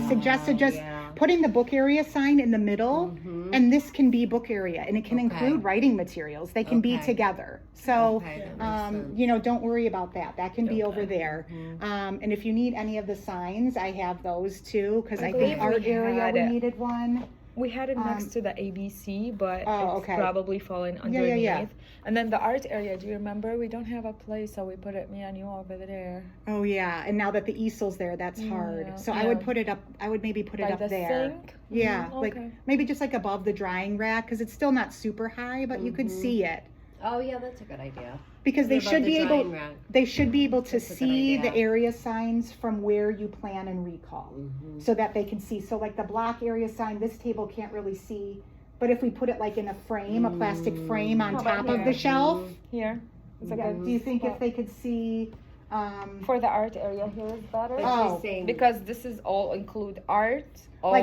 A: suggested just putting the book area sign in the middle, and this can be book area, and it can include writing materials. They can be together. So, don't worry about that. That can be over there. And if you need any of the signs, I have those too, because I think art area we needed one.
C: We had it next to the ABC, but it's
A: okay.
C: probably falling underneath.
A: Yeah.
C: And then the art area, do you remember? We don't have a place, so we put it, me and you, over there.
A: Oh, yeah. And now that the easel's there, that's hard. So I would put it up, maybe put it
C: by
A: up
C: the
A: there.
C: Sink?
A: Yeah,
C: Okay.
A: like maybe just like above the drying rack, because it's still not super high, but you could see it.
B: Oh, yeah, that's a good idea.
A: Because they should be able to
B: That's
A: see the area signs from where you plan and recall, so that they can see. So like the block area sign, this table can't really see, but if we put it like in a frame, a plastic frame on top of the shelf,
C: Here.
A: do you think if they could see?
C: For the art area, here is better.
A: Oh.
C: Because this is all include art.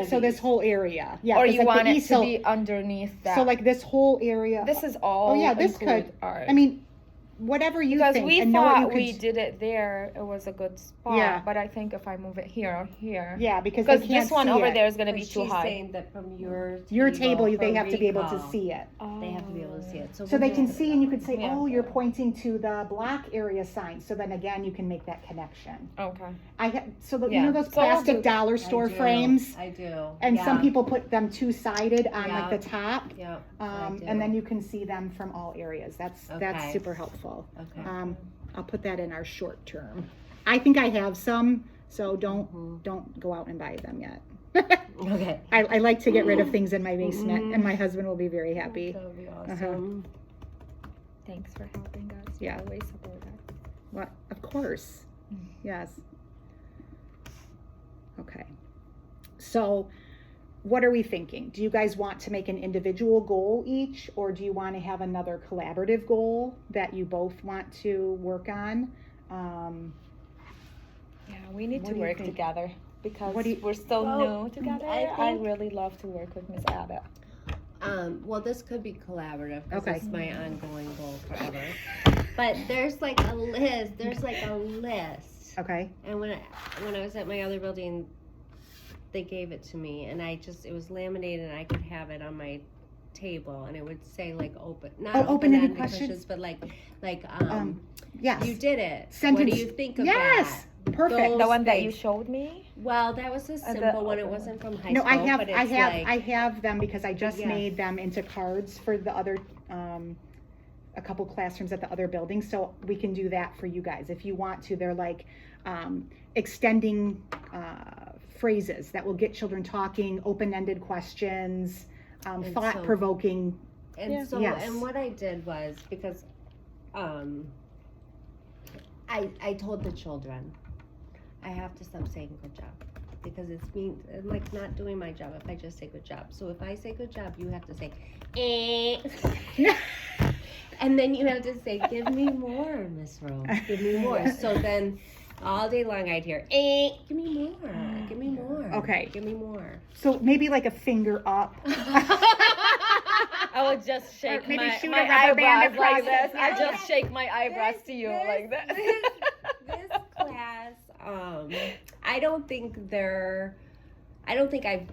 A: So this whole area,
C: or
A: 'cause
C: you
A: like
C: want
A: the
C: it
A: easel,
C: to be underneath that.
A: so like this whole area.
C: This is all.
A: This
C: include
A: could.
C: art.
A: Whatever you
C: because
A: think.
C: we
A: and know what you
C: thought
A: could,
C: we did it there, it was a good spot.
A: Yeah.
C: But I think if I move it here or here.
A: Yeah, because they can't
C: this one
A: see
C: over
A: it.
C: there is going to be too high.
B: She's saying that from your
A: table, they
B: for
A: have to be able to
B: recall,
A: see it.
B: They have to be able to see it.
A: So they can see, and you could say,
C: Yeah.
A: oh, you're pointing to the block area sign. So then again, you can make that connection.
C: Okay.
A: You know those plastic dollar store frames?
B: I do.
A: And some people put them two-sided on like the top.
B: Yeah.
A: And then you can see them from all areas. That's super helpful.
B: Okay.
A: I'll put that in our short term. I think I have some, so don't go out and buy them yet.
B: Okay.
A: I like to get rid of things in my basement, and my husband will be very happy.
B: That would be awesome.
C: Thanks for helping us.
A: Yeah.
C: We always support us.
A: Well, of course. Yes. Okay. So, what are we thinking? Do you guys want to make an individual goal each, or do you want to have another collaborative goal that you both want to work on?
C: Yeah, we need
A: What
C: to
A: do you
C: work
A: think?
C: together because
A: What do you-
C: we're still
B: Well,
C: new together.
B: I
C: I
B: think-
C: really love to work with Miss Abbott.
B: Well, this could be collaborative because
A: Okay.
B: it's my ongoing goal forever. But there's like a list.
A: Okay.
B: And when I was at my other building, they gave it to me, and it was laminated, and I could have it on my table, and it would say like not
A: open-ended
B: questions, but
A: Yes.
B: you did it.
A: Sentence.
B: What do you think of
A: Yes.
B: that?
A: Perfect.
C: The one that you
B: things.
C: showed me.
B: Well, that was a simple one. It wasn't from high
A: No,
B: school.
A: I
B: but it's
A: I have them because I just
B: Yeah.
A: made them into cards for the other, a couple classrooms at the other building. So we can do that for you guys if you want to. They're like extending phrases that will get children talking, open-ended questions, thought-provoking.
B: And so,
A: Yes.
B: and what I did was because, I told the children, I have to stop saying good job because I'm like not doing my job if I just say good job. So if I say good job, you have to say, and then you have to say, give me more, Miss Rose, give me more. So then all day long I'd hear, give me more, give me more.
A: Okay.
B: Give me more.
A: So maybe like a finger up.
C: I would just shake
A: maybe
C: my
A: shoot a rubber band
C: eyebrows
A: across
C: like this.
A: it.
C: I
A: Yeah.
C: just shake my eyebrows to you like that.
B: This class, I don't think I've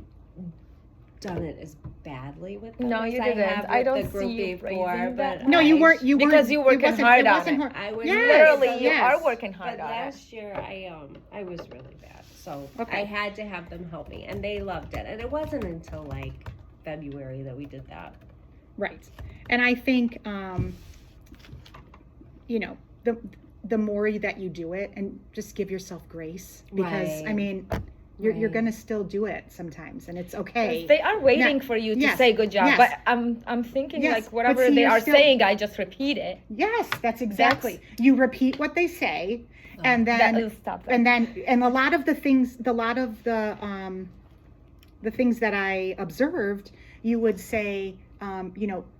B: done it as badly with them
C: No,
B: as
C: you
B: I
C: didn't.
B: have
C: I
B: with
C: don't
B: the group
C: see you
B: before,
C: praising
B: but
C: that.
A: No, you weren't. You
C: Because
A: weren't,
C: you're working
A: it wasn't-
C: hard
A: it
C: on
A: wasn't
C: it.
A: hard.
B: I was
A: Yes,
C: Literally, you
A: yes.
C: are working hard
B: But
C: on it.
B: last year I was really bad, so
A: Okay.
B: I had to have them help me, and they loved it. And it wasn't until like February that we did that.
A: Right. And I think, the more that you do it, and just give yourself grace, because
B: Right.
A: I mean, you're
B: Right.
A: gonna still do it sometimes, and it's okay.
C: They are waiting
A: Yeah.
C: for you to
A: Yes.
C: say good job,
A: Yes.
C: but I'm thinking
A: Yes.
C: like
A: But
C: whatever
A: see,
C: they
A: you're
C: are
A: still-
C: saying, I just repeat it.
A: Yes, that's exactly. You repeat what they say, and
C: That
A: then
C: will stop them.
A: and a lot of the things, the things that I observed, you would say,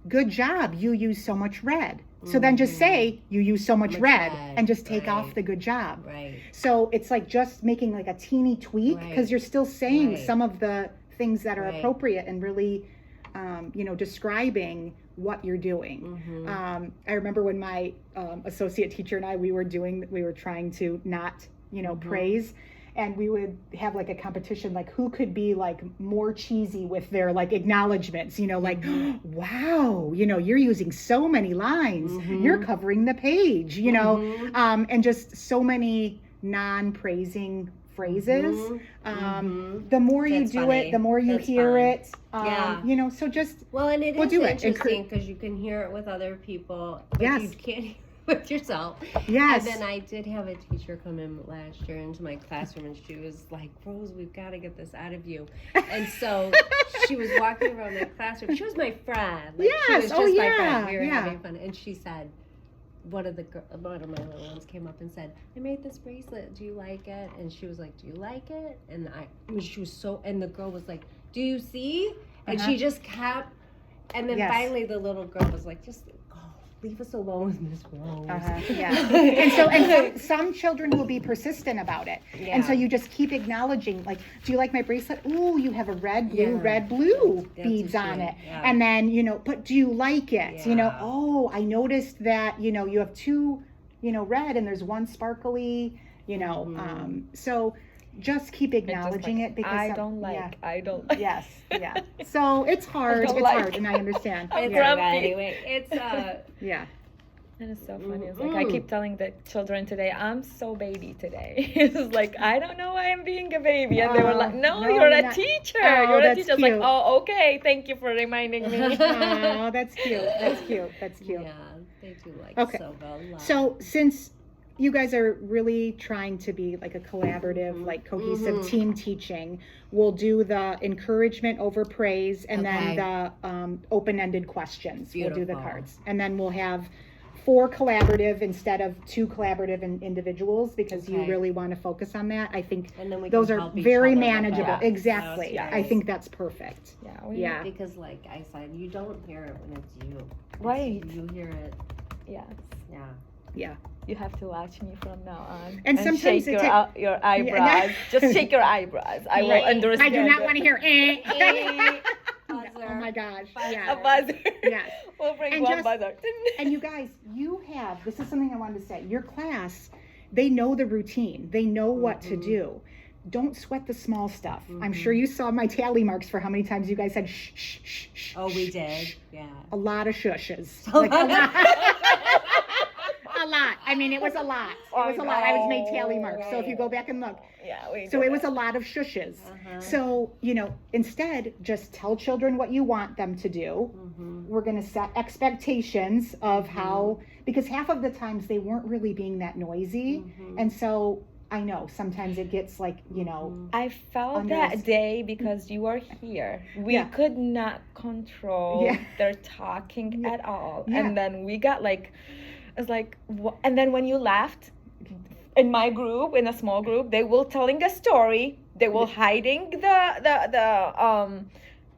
A: good job, you use so much red. So then just say you use so much
B: Much
A: red,
B: red,
A: and just take
B: right.
A: off the good job.
B: Right.
A: So it's like just making like a teeny tweak, because
B: Right.
A: you're still saying
B: Right.
A: some of the things that are
B: Right.
A: appropriate and really, describing what you're doing.
B: Mm-hmm.
A: I remember when my associate teacher and I, we were trying to not, praise, and we would have like a competition, like who could be like more cheesy with their like acknowledgments, like, wow, you're using so many lines, you're covering the page, and just so many non-praising phrases. The more you
B: That's
A: do
B: funny.
A: it, the more you
B: That's
A: hear
B: fun.
A: it.
B: Yeah.
A: So just
B: Well, and it
A: We'll
B: is
A: do it.
B: interesting because you can hear it with other people, but
A: Yes.
B: you can't hear it with yourself.
A: yes.
B: And then I did have a teacher come in last year into my classroom, and she was like, Rose, we've got to get this out of you. And so she was walking around the classroom. She was my friend. Like, she
A: Yes.
B: was
A: Oh,
B: just my
A: yeah.
B: friend. We were
A: Yeah.
B: having fun. And she said, one of my little ones came up and said, I made this bracelet. Do you like it? And she was like, do you like it? And she was and the girl was like, do you see? And she just kept, and then
A: Yes.
B: finally the little girl was like, just leave us alone with Miss Rose.
A: Yeah. and some children will be persistent about it.
B: Yeah.
A: And so you just keep acknowledging, like, do you like my bracelet? Ooh, you have a red, blue,
B: Yeah.
A: red, blue
B: That's
A: beads
B: just
A: on
B: great.
A: it.
B: Yeah.
A: And then, but do you like it?
B: Yeah.
A: Oh, I noticed that, you have two, red and there's one sparkly, so just keep acknowledging it because
C: I don't like.
A: Yes, yeah. So it's hard.
C: don't
A: It's
C: like.
A: hard, and I understand.
B: It's
A: yeah.
C: grumpy.
B: anyway. It's
A: Yeah.
C: And it's so funny. It's like I keep telling the children today, I'm so baby today. It's like I don't know why I'm being a baby, and they were like, No,
A: no,
C: you're a
A: not-
C: teacher.
A: Oh,
C: You're a
A: that's
C: teacher. It's like,
A: cute.
C: oh, okay. Thank you for reminding me.
A: Oh, that's cute. That's cute. That's cute.
B: yeah, they do like
A: Okay.
B: Silva a lot.
A: So since you guys are really trying to be like a collaborative, like cohesive team teaching, we'll do the encouragement over praise, and then the open-ended questions. We'll do the
B: Beautiful.
A: cards, and then we'll have 4 collaborative instead of 2 collaborative individuals, because you
B: Okay.
A: really want to focus on that. I think
B: And then we
A: those
B: can
A: are
B: help each
A: very
B: other with
A: manageable.
B: that.
A: Exactly.
B: That's
A: I
B: nice.
A: think that's perfect.
C: Yeah.
B: Because like I said, you don't hear it when it's you.
C: Right.
B: You hear it.
C: Yes.
B: Yeah.
A: Yeah.
C: You have to watch me from now on.
A: And sometimes
C: shake
A: it
C: your eyebrows. Just shake your eyebrows. I will understand.
A: I do not want to hear.
B: Buzzer.
A: Oh my my gosh.
C: A
A: Yeah.
C: buzzer.
A: Yes.
C: We'll bring
A: And
C: one
A: just-
C: buzzer.
A: And you guys, this is something I wanted to say. Your class, they know the routine. They know what to do. Don't sweat the small stuff. I'm sure you saw my tally marks for how many times you guys said shh, shh, shh, shh.
B: Oh, we
A: shh,
B: did.
A: shh.
B: Yeah.
A: A lot of shushes. Like, a lot. A lot. I mean, it was a lot. It was a lot. I was made tally marks. So if you go back and look.
C: Yeah, we
A: So
C: did
A: it was
C: that.
A: a lot of shushes. So, instead, just tell children what you want them to do. We're going to set expectations of how, because half of the times they weren't really being that noisy. And so I know sometimes it gets like,
C: I felt
A: under
C: that
A: us.
C: day because you were here. We
A: Yeah.
C: could not control
A: Yeah.
C: their talking
A: Yeah.
C: at all.
A: Yeah.
C: And then we got like, it's like, and then when you left, in my group, in a small group, they were telling a story. They were hiding the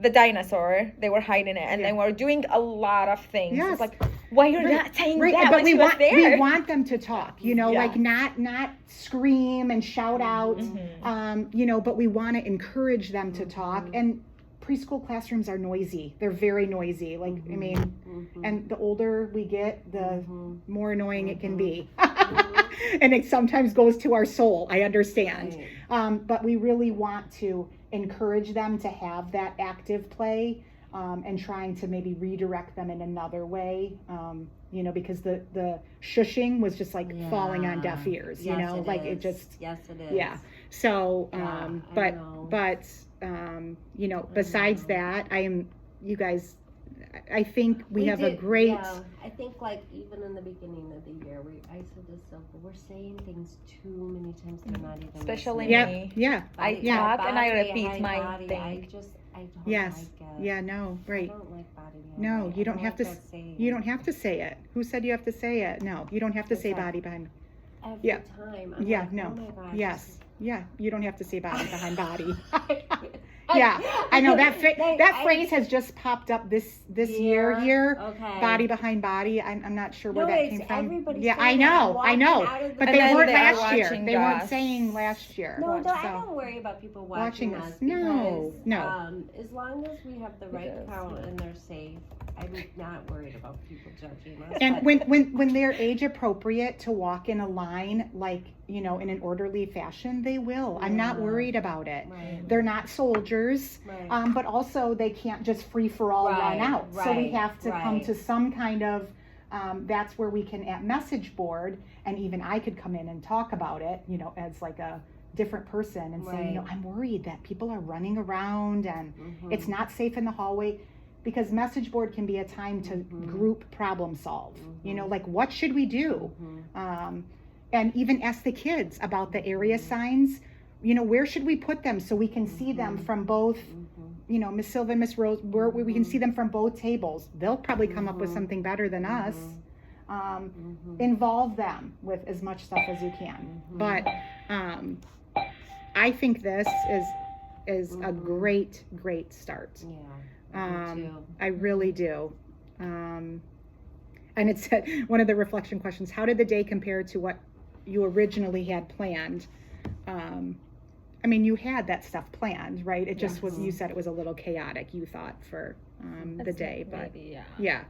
C: dinosaur. They were hiding it, and they were doing a lot of things.
A: Yes.
C: It's like, why you're
A: Right.
C: not saying
A: Right,
C: that
A: but
C: when
A: we
C: she was
A: want
C: there?
A: we want them to talk,
C: Yeah.
A: like not scream and shout out, but we want to encourage them to talk. And preschool classrooms are noisy; they're very noisy. Like I mean, and the older we get, the more annoying it can be, and it sometimes goes to our soul. I understand, but we really want to encourage them to have that active play. And trying to maybe redirect them in another way, because the shushing was just like falling on deaf ears,
B: Yes,
A: it just,
B: Yes, it is.
A: yeah. So,
B: I know.
A: besides that, you guys, I think we have a great,
B: Yeah, I think like even in the beginning of the year, I said this stuff, but we're saying things too many times. They're not even
C: Especially
B: listening.
C: me.
A: yeah,
C: I
A: Yeah.
C: talk and I
B: Body,
C: repeat
B: high
C: my
B: body,
C: thing.
B: I don't
A: yes,
B: like it.
A: yeah, no,
B: I
A: right.
B: don't like body.
A: No,
B: high.
A: you don't
B: I
A: have to,
B: like that saying.
A: you don't have to say it. Who said you have to say it? No, you don't have to
B: It's
A: say
B: like-
A: body behind.
B: Every
A: Yeah.
B: time. I'm
A: Yeah,
B: like,
A: no,
B: oh my gosh,
A: yes, yeah, you don't have to say body behind body.
B: I-
A: Yeah, I know that
B: I-
A: phrase has just popped up this year here.
B: Okay.
A: Body behind body. I'm not sure where
B: No,
A: that
B: it's
A: came from.
B: everybody's
A: Yeah,
B: saying
A: I
B: that.
A: know,
B: I'm
A: I
B: walking
A: know.
B: out of the
A: But
C: And
A: they
C: then
A: weren't
C: they are
A: last year.
C: watching
A: They weren't
C: us.
A: saying last year.
B: No, I
A: So-
B: don't worry about people
A: Watching
B: watching
A: us.
B: us.
A: No,
B: Because,
A: no.
B: as long as we have the right
C: Because,
B: count and they're safe, I'm not worried about people judging us.
A: And
B: but-
A: when they're age appropriate to walk in a line, like, in an orderly fashion, they will. I'm not
B: Yeah.
A: worried about it.
B: Right.
A: They're not soldiers,
B: Right.
A: but also they can't just free for all run
B: Right,
A: out. So we
B: right,
A: have to come
B: right.
A: to some kind of, that's where we can at message board, and even I could come in and talk about it, as like a different person and say,
B: Right.
A: I'm worried that people are running around and
B: Mhm.
A: it's not safe in the hallway. Because message board can be a time to group problem solve. Like what should we do? And even ask the kids about the area signs. Where should we put them so we can see them from both, Miss Silva and Miss Rose, where we can see them from both tables. They'll probably come up with something better than us. Involve them with as much stuff as you can. But I think this is a great start.
B: Yeah. I do too.
A: I really do. And it said, one of the reflection questions, how did the day compare to what you originally had planned? I mean, you had that stuff planned, right? It just was, you said it was a little chaotic, you thought, for the day, but
C: Maybe,
A: yeah.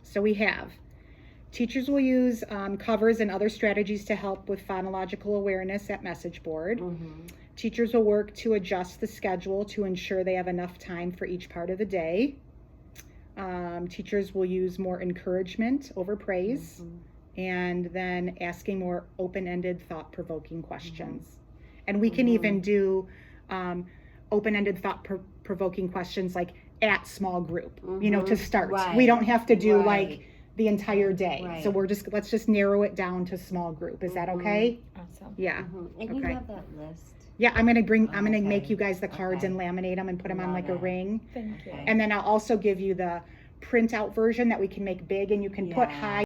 A: So we have, teachers will use covers and other strategies to help with phonological awareness at message board. Teachers will work to adjust the schedule to ensure they have enough time for each part of the day. Teachers will use more encouragement over praise, and then asking more open-ended, thought-provoking questions. And we can even do open-ended, thought-provoking questions like at small group, to start.
B: Right.
A: We don't have to do
B: Right.
A: like the entire day.
B: Right.
A: So let's just narrow it down to small group. Is that okay?
C: Awesome.
A: Yeah.
B: And you
A: Okay.
B: have that list.
A: Yeah, I'm gonna
B: Okay.
A: make you guys the cards
B: Okay.
A: and laminate them and put them on
B: Love
A: like a
B: it.
A: ring.
C: Thank you.
B: Okay.
A: And then I'll also give you the printout version that we can make big, and you can put
B: Yeah.
A: high